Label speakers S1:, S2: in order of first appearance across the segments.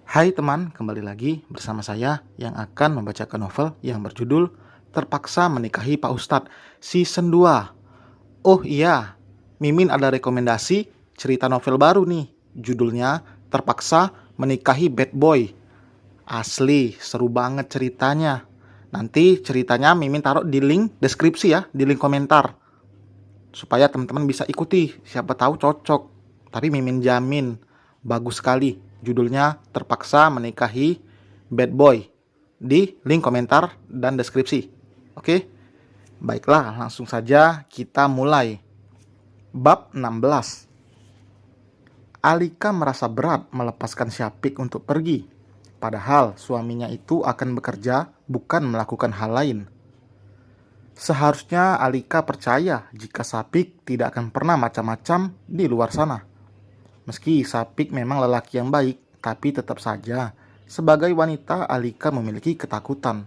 S1: Hai teman, kembali lagi bersama saya yang akan membacakan novel yang berjudul Terpaksa Menikahi Pak Ustadz Season 2. Oh iya, Mimin ada rekomendasi cerita novel baru nih. Judulnya Terpaksa Menikahi Bad Boy. Asli, seru banget ceritanya. Nanti ceritanya Mimin taruh di link deskripsi ya, di link komentar. Supaya teman-teman bisa ikuti, siapa tahu cocok. Tapi Mimin jamin, bagus sekali. Judulnya Terpaksa Menikahi Bad Boy. Di link komentar dan deskripsi. Oke? Baiklah, langsung saja kita mulai. Bab 16. Alika merasa berat melepaskan Syapik untuk pergi. Padahal suaminya itu akan bekerja, bukan melakukan hal lain. Seharusnya Alika percaya jika Sapik tidak akan pernah macam-macam di luar sana. Meski Sapik memang lelaki yang baik, tapi tetap saja sebagai wanita Alika memiliki ketakutan.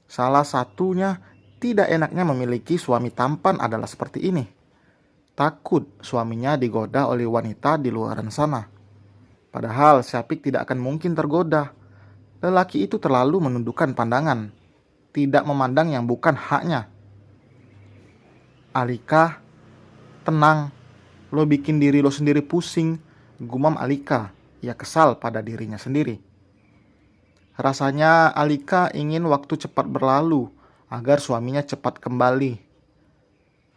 S1: Salah satunya, tidak enaknya memiliki suami tampan adalah seperti ini. Takut suaminya digoda oleh wanita di luaran sana. Padahal Sapik tidak akan mungkin tergoda. Lelaki itu terlalu menundukkan pandangan, tidak memandang yang bukan haknya. Alika, tenang, lo bikin diri lo sendiri pusing, gumam Alika. Ia kesal pada dirinya sendiri. Rasanya Alika ingin waktu cepat berlalu agar suaminya cepat kembali.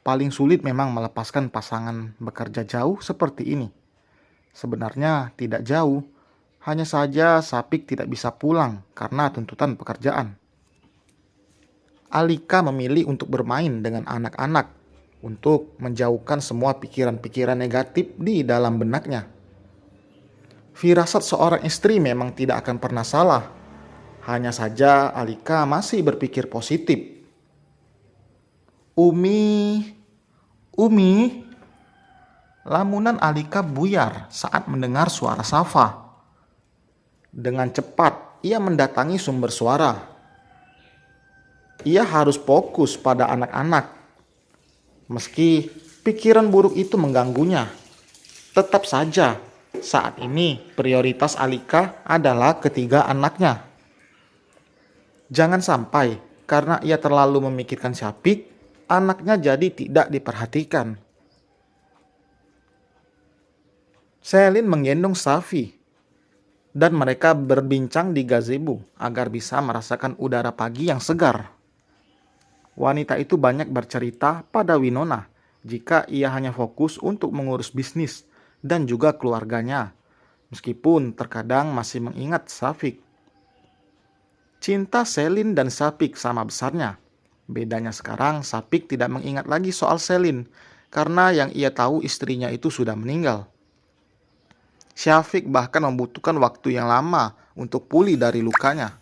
S1: Paling sulit memang melepaskan pasangan bekerja jauh seperti ini. Sebenarnya tidak jauh, hanya saja Sapik tidak bisa pulang karena tuntutan pekerjaan. Alika memilih untuk bermain dengan anak-anak, untuk menjauhkan semua pikiran-pikiran negatif di dalam benaknya. Firasat seorang istri memang tidak akan pernah salah. Hanya saja Alika masih berpikir positif. Umi, Umi. Lamunan Alika buyar saat mendengar suara Safa. Dengan cepat ia mendatangi sumber suara. Ia harus fokus pada anak-anak. Meski pikiran buruk itu mengganggunya, tetap saja saat ini prioritas Alika adalah ketiga anaknya. Jangan sampai karena ia terlalu memikirkan Syapik, anaknya jadi tidak diperhatikan. Selin menggendong Safi dan mereka berbincang di gazebo agar bisa merasakan udara pagi yang segar. Wanita itu banyak bercerita pada Winona jika ia hanya fokus untuk mengurus bisnis dan juga keluarganya, meskipun terkadang masih mengingat Safik. Cinta Selin dan Sapik sama besarnya. Bedanya sekarang Sapik tidak mengingat lagi soal Selin karena yang ia tahu istrinya itu sudah meninggal. Syafiq bahkan membutuhkan waktu yang lama untuk pulih dari lukanya.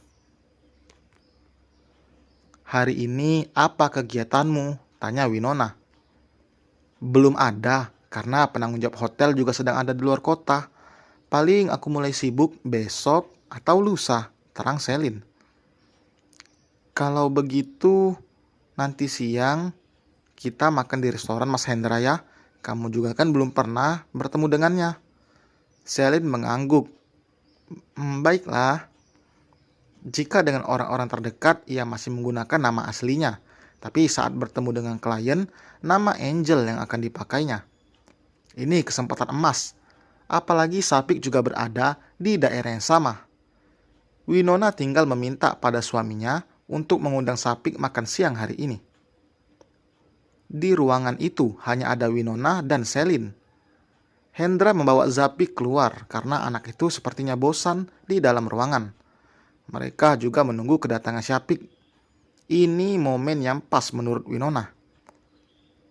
S1: Hari ini apa kegiatanmu? Tanya Winona. Belum ada, karena penanggung jawab hotel juga sedang ada di luar kota. Paling aku mulai sibuk besok atau lusa, terang Selin. Kalau begitu, nanti siang kita makan di restoran Mas Hendra ya. Kamu juga kan belum pernah bertemu dengannya. Selin mengangguk. Baiklah. Jika dengan orang-orang terdekat ia masih menggunakan nama aslinya, tapi saat bertemu dengan klien, nama Angel yang akan dipakainya. Ini kesempatan emas, apalagi Sapik juga berada di daerah yang sama. Winona tinggal meminta pada suaminya untuk mengundang Sapik makan siang hari ini. Di ruangan itu hanya ada Winona dan Selin. Hendra membawa Zapik keluar karena anak itu sepertinya bosan di dalam ruangan. Mereka juga menunggu kedatangan Syapik. Ini momen yang pas menurut Winona.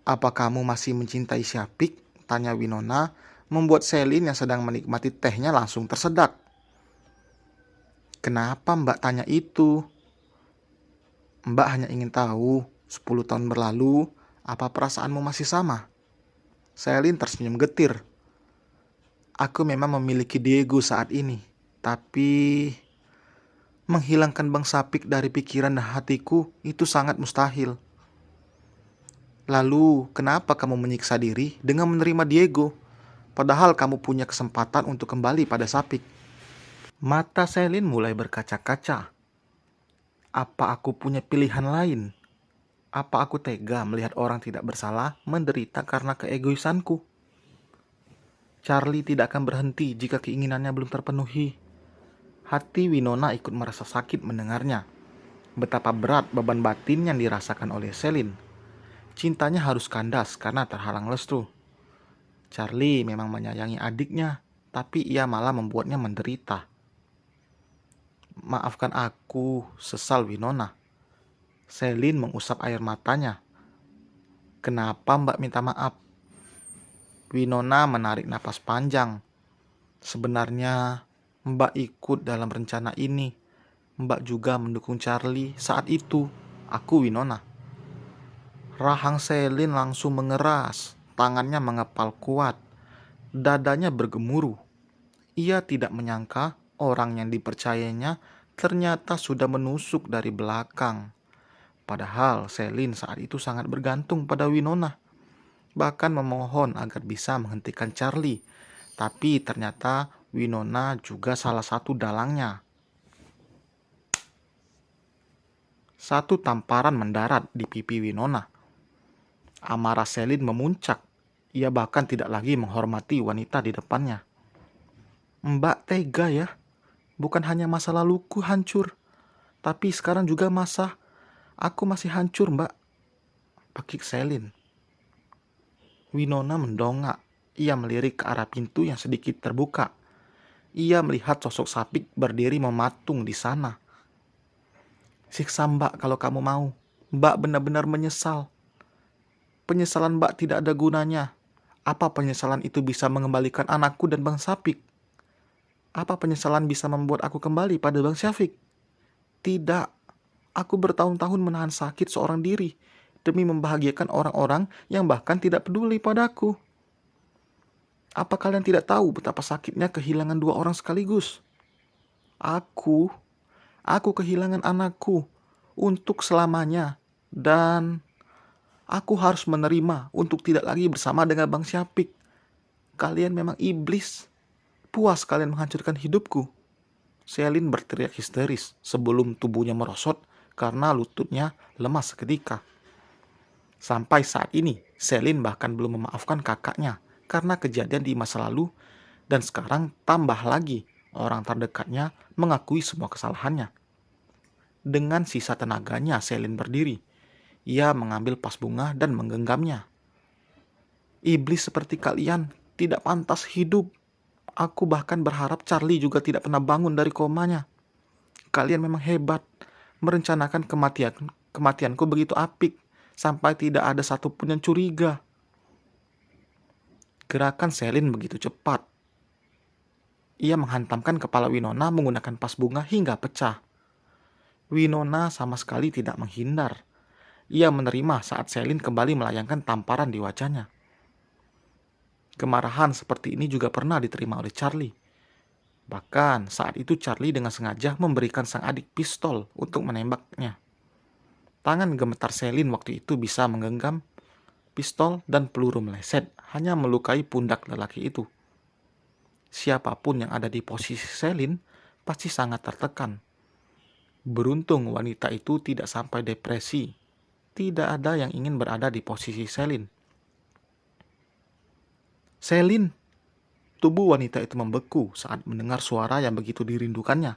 S1: Apa kamu masih mencintai Syapik? Tanya Winona, membuat Selin yang sedang menikmati tehnya langsung tersedak. Kenapa Mbak tanya itu? Mbak hanya ingin tahu, 10 tahun berlalu, apa perasaanmu masih sama? Selin tersenyum getir. Aku memang memiliki Diego saat ini, tapi menghilangkan Bang Sapik dari pikiran dan hatiku itu sangat mustahil. Lalu, kenapa kamu menyiksa diri dengan menerima Diego? Padahal kamu punya kesempatan untuk kembali pada Sapik. Mata Selin mulai berkaca-kaca. Apa aku punya pilihan lain? Apa aku tega melihat orang tidak bersalah menderita karena keegoisanku? Charlie tidak akan berhenti jika keinginannya belum terpenuhi. Hati Winona ikut merasa sakit mendengarnya. Betapa berat beban batin yang dirasakan oleh Selin. Cintanya harus kandas karena terhalang restu. Charlie memang menyayangi adiknya, tapi ia malah membuatnya menderita. Maafkan aku, sesal Winona. Selin mengusap air matanya. Kenapa Mbak minta maaf? Winona menarik napas panjang. Sebenarnya Mbak ikut dalam rencana ini. Mbak juga mendukung Charlie saat itu. Aku Winona. Rahang Selin langsung mengeras. Tangannya mengepal kuat. Dadanya bergemuruh. Ia tidak menyangka orang yang dipercayanya ternyata sudah menusuk dari belakang. Padahal Selin saat itu sangat bergantung pada Winona. Bahkan memohon agar bisa menghentikan Charlie. Tapi ternyata Winona juga salah satu dalangnya. Satu tamparan mendarat di pipi Winona. Amarah Selin memuncak. Ia bahkan tidak lagi menghormati wanita di depannya. Mbak tega ya. Bukan hanya masa laluku hancur, tapi sekarang juga aku masih hancur, Mbak. Pakik Selin. Winona mendongak. Ia melirik ke arah pintu yang sedikit terbuka. Ia melihat sosok Sapik berdiri mematung di sana. Siksa Mbak kalau kamu mau. Mbak benar-benar menyesal. Penyesalan Mbak tidak ada gunanya. Apa penyesalan itu bisa mengembalikan anakku dan Bang Sapik? Apa penyesalan bisa membuat aku kembali pada Bang Syafiq? Tidak. Aku bertahun-tahun menahan sakit seorang diri demi membahagiakan orang-orang yang bahkan tidak peduli padaku. Apa kalian tidak tahu betapa sakitnya kehilangan dua orang sekaligus? Aku kehilangan anakku untuk selamanya dan aku harus menerima untuk tidak lagi bersama dengan Bang Syapik. Kalian memang iblis. Puas kalian menghancurkan hidupku. Selin berteriak histeris sebelum tubuhnya merosot karena lututnya lemas seketika. Sampai saat ini, Selin bahkan belum memaafkan kakaknya karena kejadian di masa lalu dan sekarang tambah lagi orang terdekatnya mengakui semua kesalahannya. Dengan sisa tenaganya, Selin berdiri. Ia mengambil vas bunga dan menggenggamnya. Iblis seperti kalian tidak pantas hidup. Aku bahkan berharap Charlie juga tidak pernah bangun dari komanya. Kalian memang hebat, merencanakan kematianku begitu apik, sampai tidak ada satupun yang curiga. Gerakan Selin begitu cepat. Ia menghantamkan kepala Winona menggunakan vas bunga hingga pecah. Winona sama sekali tidak menghindar. Ia menerima saat Selin kembali melayangkan tamparan di wajahnya. Kemarahan seperti ini juga pernah diterima oleh Charlie. Bahkan saat itu Charlie dengan sengaja memberikan sang adik pistol untuk menembaknya. Tangan gemetar Selin waktu itu bisa menggenggam pistol dan peluru meleset hanya melukai pundak lelaki itu. Siapapun yang ada di posisi Selin pasti sangat tertekan. Beruntung wanita itu tidak sampai depresi. Tidak ada yang ingin berada di posisi Selin. Selin, tubuh wanita itu membeku saat mendengar suara yang begitu dirindukannya.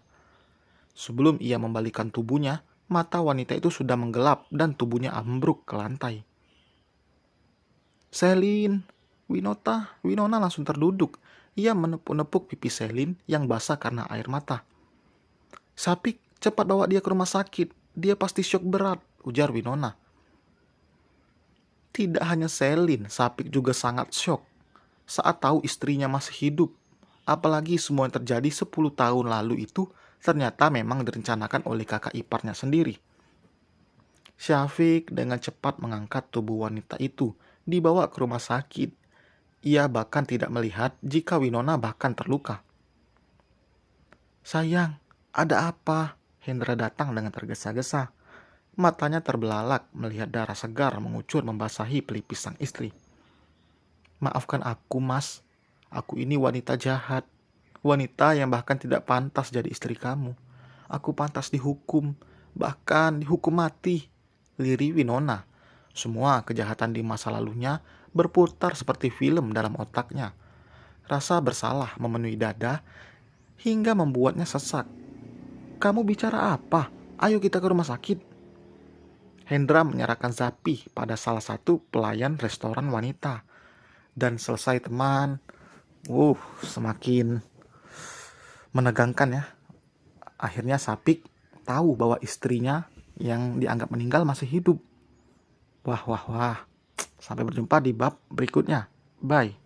S1: Sebelum ia membalikan tubuhnya, mata wanita itu sudah menggelap dan tubuhnya ambruk ke lantai. Selin, Winona langsung terduduk. Ia menepuk-nepuk pipi Selin yang basah karena air mata. Sapik, cepat bawa dia ke rumah sakit. Dia pasti syok berat, ujar Winona. Tidak hanya Selin, Sapik juga sangat syok saat tahu istrinya masih hidup. Apalagi semua yang terjadi 10 tahun lalu itu ternyata memang direncanakan oleh kakak iparnya sendiri. Syafiq dengan cepat mengangkat tubuh wanita itu, dibawa ke rumah sakit. Ia bahkan tidak melihat jika Winona bahkan terluka. Sayang, ada apa? Hendra datang dengan tergesa-gesa. Matanya terbelalak melihat darah segar mengucur membasahi pelipis sang istri. Maafkan aku, Mas. Aku ini wanita jahat. Wanita yang bahkan tidak pantas jadi istri kamu. Aku pantas dihukum, bahkan dihukum mati. Liri Winona. Semua kejahatan di masa lalunya berputar seperti film dalam otaknya. Rasa bersalah memenuhi dada hingga membuatnya sesak. Kamu bicara apa? Ayo kita ke rumah sakit. Hendra menyerahkan Zapi pada salah satu pelayan restoran wanita. Dan selesai teman. Semakin menegangkan ya. Akhirnya Sapik tahu bahwa istrinya yang dianggap meninggal masih hidup. Wah. Sampai berjumpa di bab berikutnya. Bye.